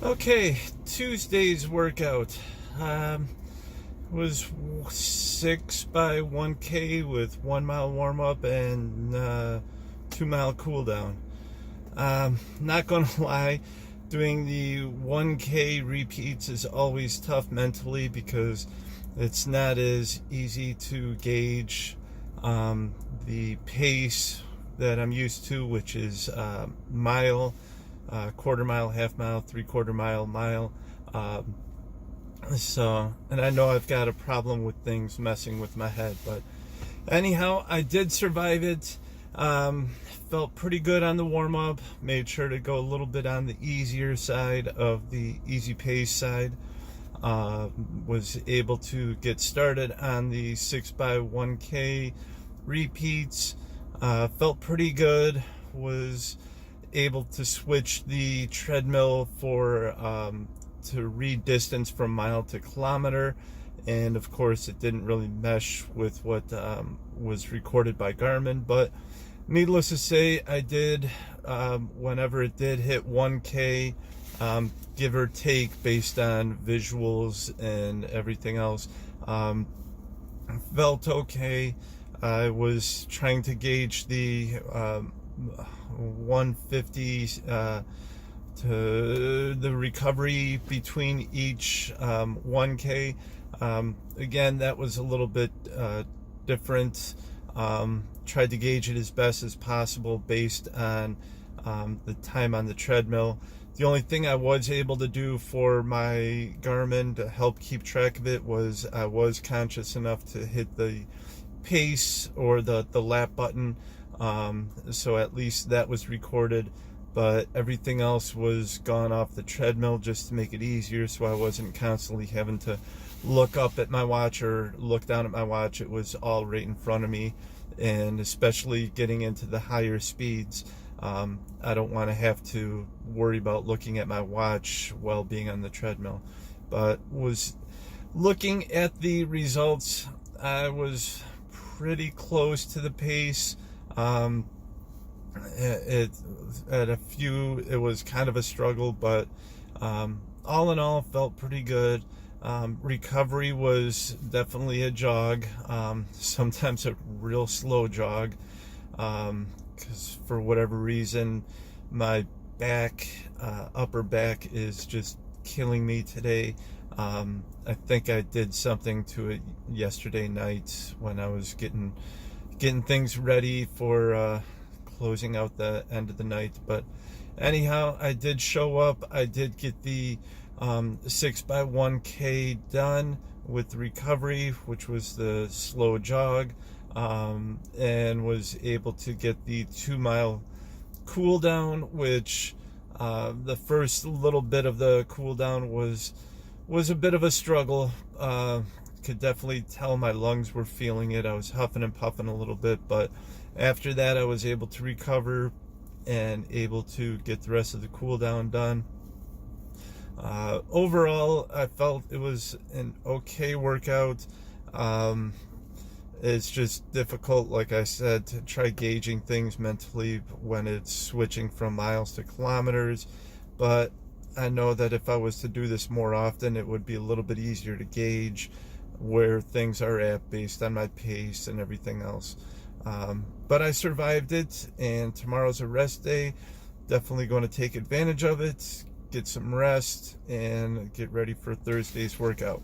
Okay, Tuesday's workout was 6 by 1K with 1 mile warm up and 2 mile cool down. Not gonna lie, doing the 1K repeats is always tough mentally because it's not as easy to gauge the pace that I'm used to, which is mile, quarter mile, half mile, 3/4 mile, mile. And I know I've got a problem with things messing with my head, but anyhow, I did survive it. Felt pretty good on the warm up. Made sure to go a little bit on the easier side of the easy pace side. Was able to get started on the 6 by 1K repeats. Felt pretty good. Was able to switch the treadmill for to read distance from mile to kilometer, and of course it didn't really mesh with what was recorded by Garmin, but needless to say, I did, whenever it did hit 1K, give or take based on visuals and everything else, felt okay. I was trying to gauge the 150 to the recovery between each 1K. Again, that was a little bit different. Tried to gauge it as best as possible based on the time on the treadmill. The only thing I was able to do for my Garmin to help keep track of it was I was conscious enough to hit the pace or the lap button, so at least that was recorded, but everything else was gone off the treadmill just to make it easier, so I wasn't constantly having to look up at my watch or look down at my watch. It was all right in front of me, and especially getting into the higher speeds, I don't want to have to worry about looking at my watch while being on the treadmill. But was looking at the results, I was pretty close to the pace. At a few, it was kind of a struggle, but all in all, felt pretty good. Recovery was definitely a jog, sometimes a real slow jog, because for whatever reason, my back, upper back is just killing me today. I think I did something to it yesterday night when I was getting things ready for closing out the end of the night. But anyhow, I did show up. I did get the 6 by 1K done with recovery, which was the slow jog, and was able to get the 2 mile cool down, which the first little bit of the cool down was a bit of a struggle. Could definitely tell my lungs were feeling it. I was huffing and puffing a little bit, but after that I was able to recover and able to get the rest of the cool down done. Overall, I felt it was an okay workout. It's just difficult, like I said, to try gauging things mentally when it's switching from miles to kilometers, but I know that if I was to do this more often, it would be a little bit easier to gauge where things are at based on my pace and everything else. But I survived it, and tomorrow's a rest day. Definitely going to take advantage of it, get some rest, and get ready for Thursday's workout.